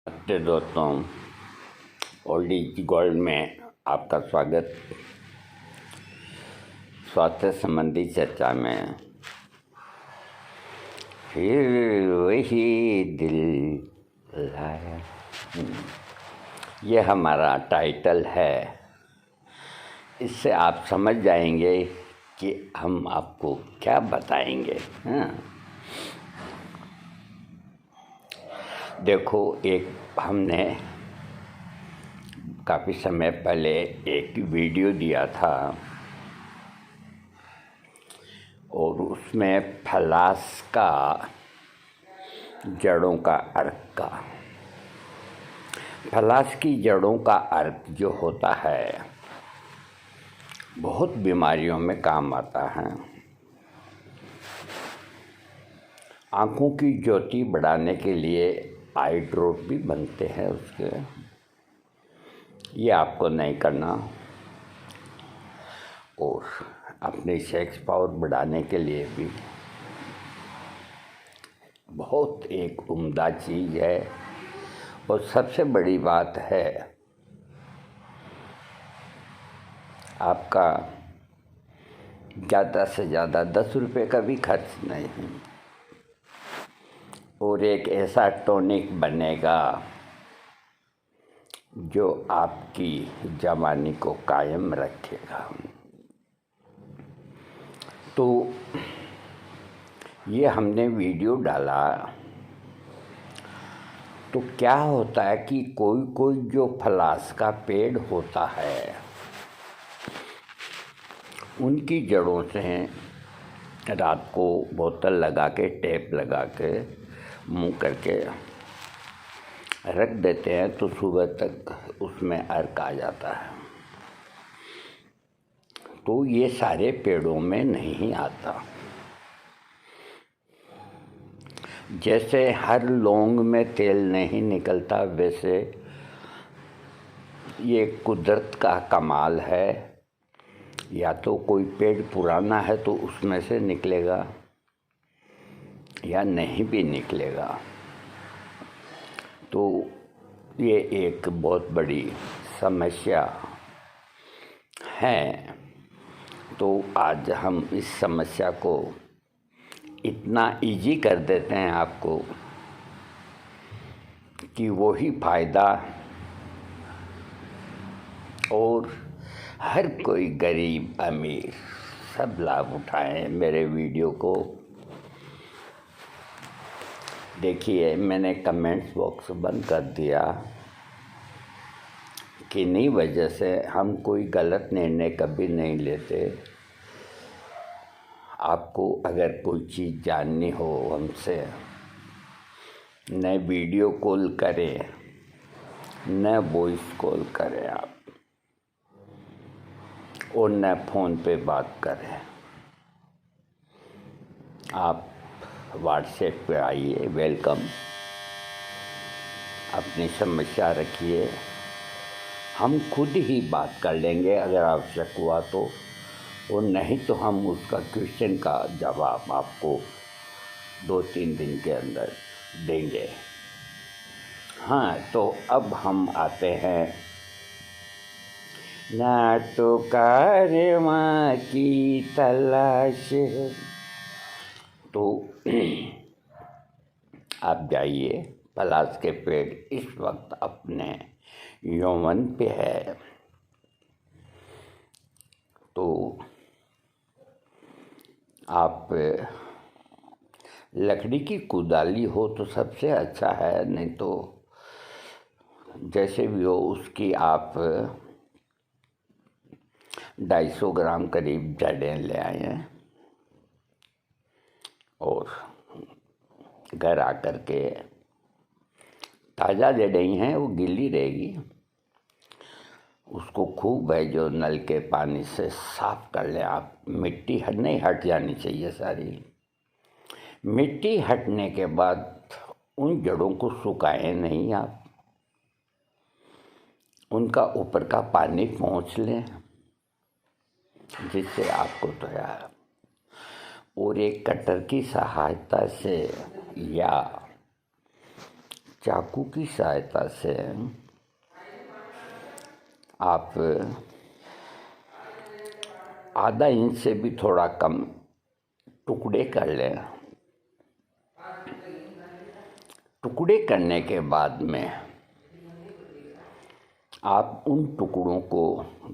नमस्ते दोस्तों, old is gold में आपका स्वागत। स्वास्थ्य संबंधी चर्चा में फिर वही दिल लाया, ये हमारा टाइटल है। इससे आप समझ जाएंगे कि हम आपको क्या बताएंगे। हाँ, देखो, एक हमने काफ़ी समय पहले एक वीडियो दिया था और उसमें फलास का जड़ों का अर्क का फलास की जड़ों का अर्क जो होता है बहुत बीमारियों में काम आता है। आँखों की ज्योति बढ़ाने के लिए आई ड्रॉप भी बनते हैं उसके, ये आपको नहीं करना। और अपनी सेक्स पावर बढ़ाने के लिए भी बहुत एक उम्दा चीज़ है। और सबसे बड़ी बात है, आपका ज़्यादा से ज़्यादा 10 रुपये का भी खर्च नहीं है और एक ऐसा टॉनिक बनेगा जो आपकी जवानी को कायम रखेगा। तो ये हमने वीडियो डाला तो क्या होता है कि कोई कोई जो फलास का पेड़ होता है उनकी जड़ों से रात को बोतल लगा के टेप लगा के मुँह करके रख देते हैं तो सुबह तक उसमें अर्क आ जाता है। तो ये सारे पेड़ों में नहीं आता। जैसे हर लौंग में तेल नहीं निकलता, वैसे ये कुदरत का कमाल है। या तो कोई पेड़ पुराना है तो उसमें से निकलेगा या नहीं भी निकलेगा। तो ये एक बहुत बड़ी समस्या है। तो आज हम इस समस्या को इतना इजी कर देते हैं आपको कि वही फायदा और हर कोई गरीब अमीर सब लाभ उठाएं मेरे वीडियो को। देखिए, मैंने कमेंट्स बॉक्स बंद कर दिया किन्हीं वजह से। हम कोई गलत निर्णय कभी नहीं लेते। आपको अगर कोई चीज़ जाननी हो हमसे, न वीडियो कॉल करें न वॉइस कॉल करें आप, और न फ़ोन पे बात करें। आप व्हाट्सएप पे आइए, वेलकम। अपनी समस्या रखिए, हम खुद ही बात कर लेंगे अगर आवश्यक हुआ तो, और नहीं तो हम उसका क्वेश्चन का जवाब आपको 2-3 दिन के अंदर देंगे। हाँ, तो अब हम आते हैं ना तो कारवां की तलाश है। तो आप जाइए, पलाश के पेड़ इस वक्त अपने यौवन पे है। तो आप लकड़ी की कुदाली हो तो सबसे अच्छा है, नहीं तो जैसे भी हो उसकी आप 250 ग्राम करीब जड़ें ले आए हैं और घर आकर के ताज़ा जड़ें ही हैं, वो गीली रहेगी, उसको खूब है जो नल के पानी से साफ कर लें आप। मिट्टी नहीं हट जानी चाहिए सारी। मिट्टी हटने के बाद उन जड़ों को सुखाएं नहीं आप, उनका ऊपर का पानी पोंछ लें जिससे आपको तैयार। और एक कटर की सहायता से या चाकू की सहायता से आप आधा इंच से भी थोड़ा कम टुकड़े कर लें। टुकड़े करने के बाद में आप उन टुकड़ों को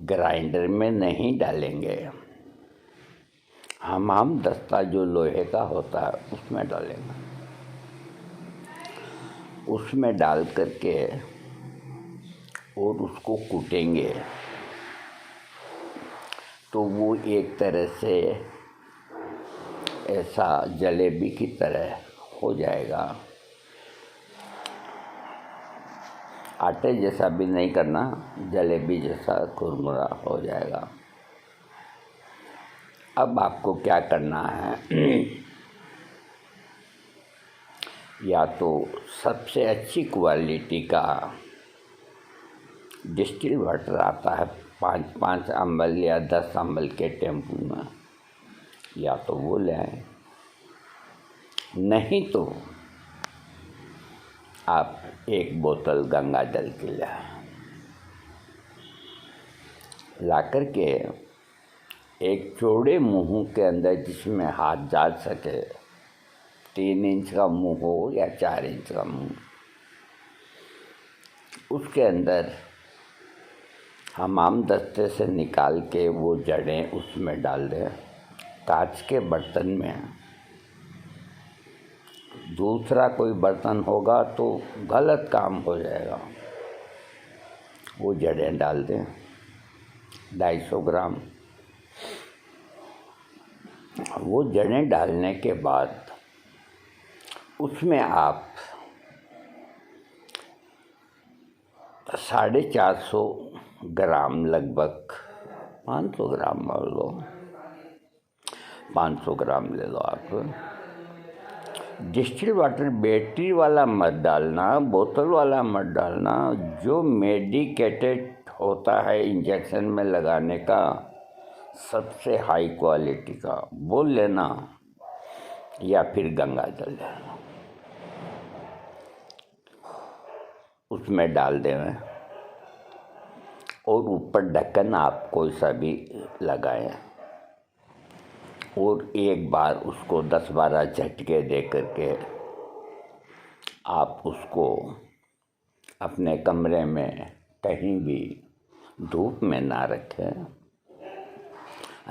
ग्राइंडर में नहीं डालेंगे, हमाम दस्ता जो लोहे का होता है उसमें डालेंगे। उसमें डाल करके और उसको कूटेंगे तो वो एक तरह से ऐसा जलेबी की तरह हो जाएगा। आटे जैसा भी नहीं करना, जलेबी जैसा कुरमुरा हो जाएगा। अब आपको क्या करना है, या तो सबसे अच्छी क्वालिटी का डिस्टिल वाटर आता है 5 अम्बल या 10 अम्बल के टेम्पू में, या तो वो ले आएं। नहीं तो आप 1 बोतल गंगा जल की ले आएं। ला कर के एक चौड़े मुंह के अंदर जिसमें हाथ जा सके, 3 इंच का मुंह हो या 4 इंच का मुंह, उसके अंदर हमाम दस्ते से निकाल के वो जड़ें उसमें डाल दें। कांच के बर्तन में, दूसरा कोई बर्तन होगा तो गलत काम हो जाएगा। वो जड़ें डाल दें 250 ग्राम। वो जड़ें डालने के बाद उसमें आप 450 ग्राम, लगभग 500 ग्राम मान लो, 500 ग्राम ले लो आप। डिस्टिल वाटर बैटरी वाला मत डालना, बोतल वाला मत डालना, जो मेडिकेटेड होता है इंजेक्शन में लगाने का, सबसे हाई क्वालिटी का वो लेना, या फिर गंगा जल लेना। उसमें डाल देना और ऊपर ढक्कन आप कोई सा भी लगाएं और एक बार उसको 10-12 झटके दे करके आप उसको अपने कमरे में कहीं भी धूप में ना रखें,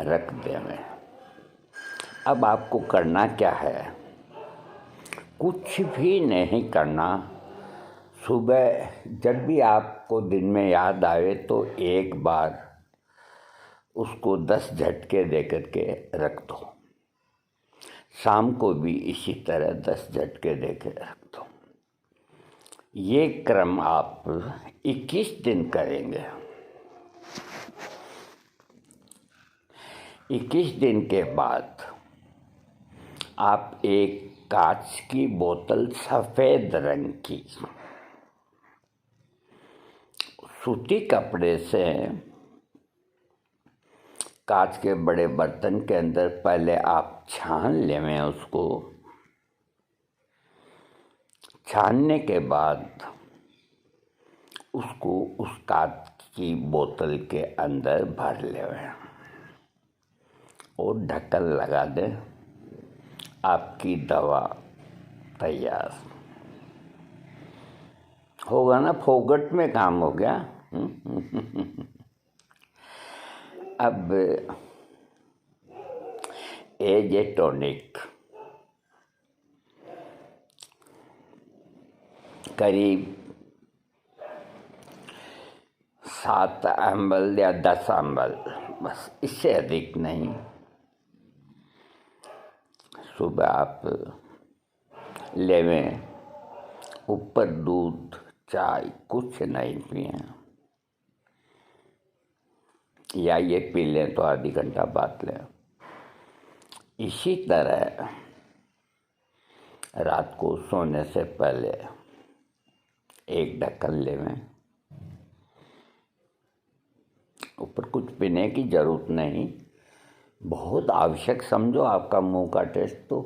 रख दें। अब आपको करना क्या है, कुछ भी नहीं करना। सुबह जब भी आपको दिन में याद आए तो एक बार उसको 10 झटके दे करके रख दो। शाम को भी इसी तरह 10 झटके दे के रख दो। ये क्रम आप 21 दिन करेंगे। 21 दिन के बाद आप एक कांच की बोतल, सफ़ेद रंग की, सूती कपड़े से कांच के बड़े बर्तन के अंदर पहले आप छान लें। उसको छानने के बाद उसको उस कांच की बोतल के अंदर भर लें और ढक्कन लगा दें। आपकी दवा तैयार होगा ना, फोगट में काम हो गया। अब एज ए टॉनिक करीब 7 अम्बल या 10 अम्बल, बस, इससे अधिक नहीं। सुबह आप लेवें, ऊपर दूध, चाय कुछ नहीं पिए, या ये पी लें तो आधी घंटा बाद लें। इसी तरह रात को सोने से पहले एक ढक्कन लेवें। ऊपर कुछ पीने की ज़रूरत नहीं, बहुत आवश्यक समझो। आपका मुंह का टेस्ट तो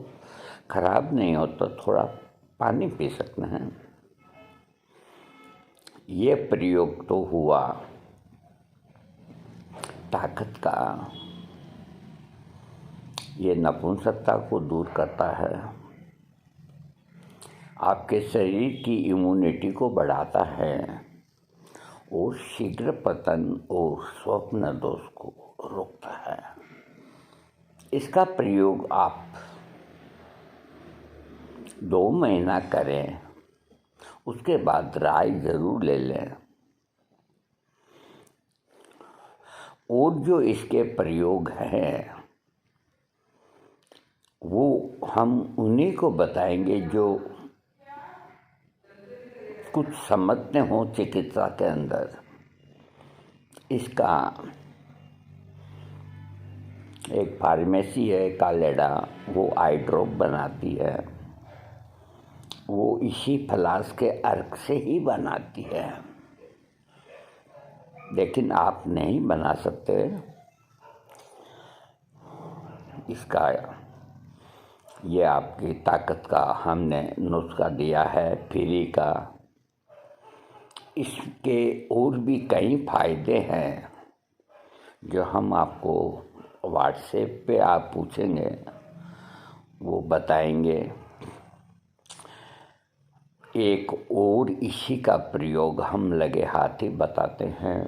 खराब नहीं होता, थोड़ा पानी पी सकते हैं। ये प्रयोग तो हुआ ताकत का, ये नपुंसकता को दूर करता है, आपके शरीर की इम्यूनिटी को बढ़ाता है और शीघ्र पतन और स्वप्न दोष को रोकता है। इसका प्रयोग आप 2 महीना करें, उसके बाद राय ज़रूर ले लें। और जो इसके प्रयोग हैं वो हम उन्हीं को बताएंगे जो कुछ समझते हो चिकित्सा के अंदर। इसका एक फार्मेसी है कालेडा, वो आई ड्रॉप बनाती है, वो इसी फलास के अर्क से ही बनाती है, लेकिन आप नहीं बना सकते। इसका ये आपकी ताकत का हमने नुस्खा दिया है फ्री का। इसके और भी कई फायदे हैं जो हम आपको व्हाट्सएप पे आप पूछेंगे वो बताएंगे। एक और इसी का प्रयोग हम लगे हाथ ही बताते हैं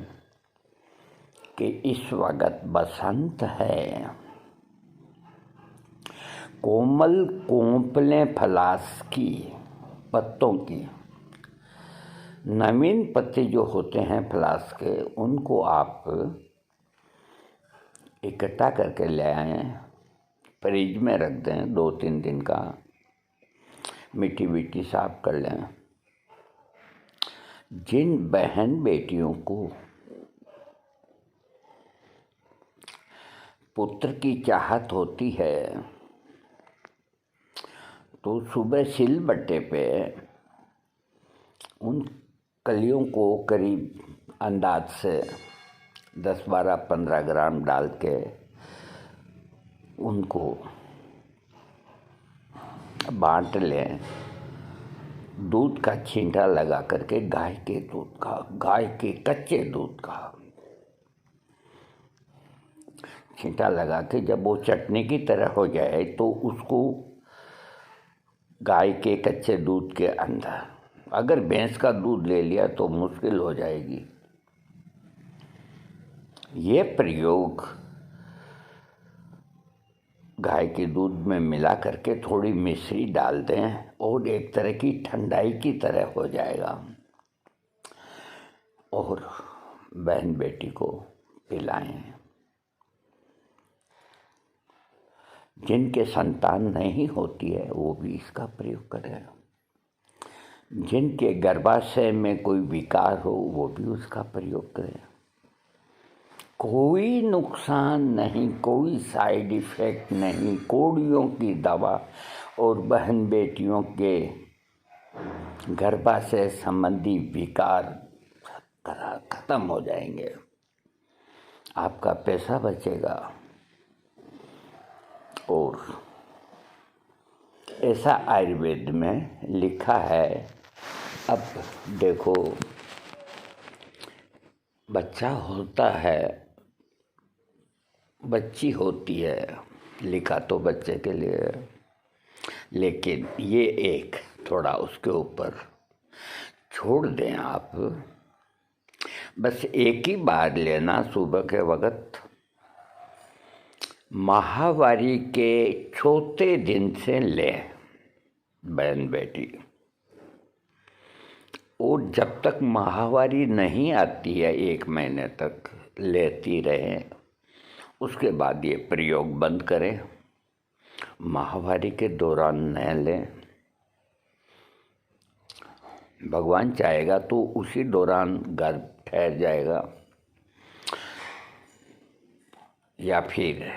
कि इस वक्त बसंत है, कोमल कोंपलें फलास की पत्तों की, नवीन पत्ते जो होते हैं फलास के, उनको आप इकट्ठा करके ले आएँ, फ्रिज में रख दें 2-3 दिन का, मिट्टी विट्टी साफ कर लें। जिन बहन बेटियों को पुत्र की चाहत होती है तो सुबह सिलबट्टे पे उन कलियों को करीब अंदाज से 10-12-15 ग्राम डाल के उनको बांट लें। दूध का छींटा लगा करके गाय के कच्चे दूध का छींटा लगा के जब वो चटनी की तरह हो जाए तो उसको गाय के कच्चे दूध के अंदर, अगर भैंस का दूध ले लिया तो मुश्किल हो जाएगी। ये प्रयोग गाय के दूध में मिला करके थोड़ी मिश्री डाल दें और एक तरह की ठंडाई की तरह हो जाएगा और बहन बेटी को पिलाएं। जिनके संतान नहीं होती है वो भी इसका प्रयोग करें। जिनके गर्भाशय में कोई विकार हो वो भी उसका प्रयोग करें। कोई नुकसान नहीं, कोई साइड इफ़ेक्ट नहीं। कोड़ियों की दवा और बहन बेटियों के गर्भाशय संबंधी विकार खत्म हो जाएंगे, आपका पैसा बचेगा। और ऐसा आयुर्वेद में लिखा है। अब देखो, बच्चा होता है, बच्ची होती है, लिखा तो बच्चे के लिए, लेकिन ये एक थोड़ा उसके ऊपर छोड़ दें आप। बस एक ही बार लेना सुबह के वक्त, माहवारी के चौथे दिन से लें बहन बेटी, और जब तक माहवारी नहीं आती है 1 महीने तक लेती रहें। उसके बाद ये प्रयोग बंद करें, माहवारी के दौरान न लें। भगवान चाहेगा तो उसी दौरान गर्भ ठहर जाएगा, या फिर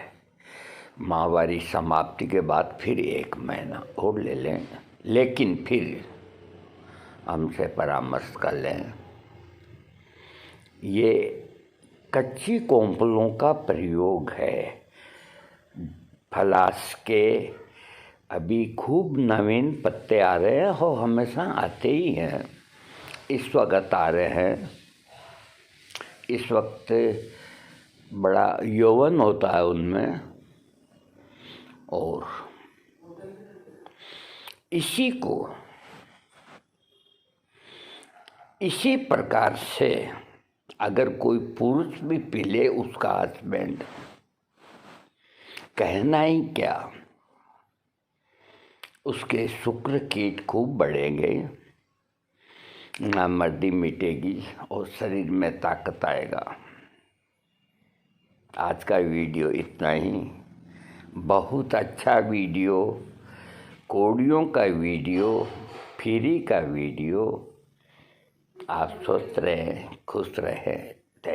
माहवारी समाप्ति के बाद फिर 1 महीना और ले लें, लेकिन फिर हमसे परामर्श कर लें। ये कच्ची कोंपलों का प्रयोग है। फलास के अभी खूब नवीन पत्ते आ रहे हैं और हमेशा आते ही हैं। इस वक्त आ रहे हैं। इस वक्त बड़ा यौवन होता है उनमें, और इसी प्रकार से अगर कोई पुरुष भी पी ले, उसका हस्बैंड, कहना ही क्या, उसके शुक्र कीट खूब बढ़ेंगे, नामर्दी मिटेगी और शरीर में ताकत आएगा। आज का वीडियो इतना ही। बहुत अच्छा वीडियो, कोड़ियों का वीडियो, फ्री का वीडियो। आप स्वस्थ रहें, खुश रहें।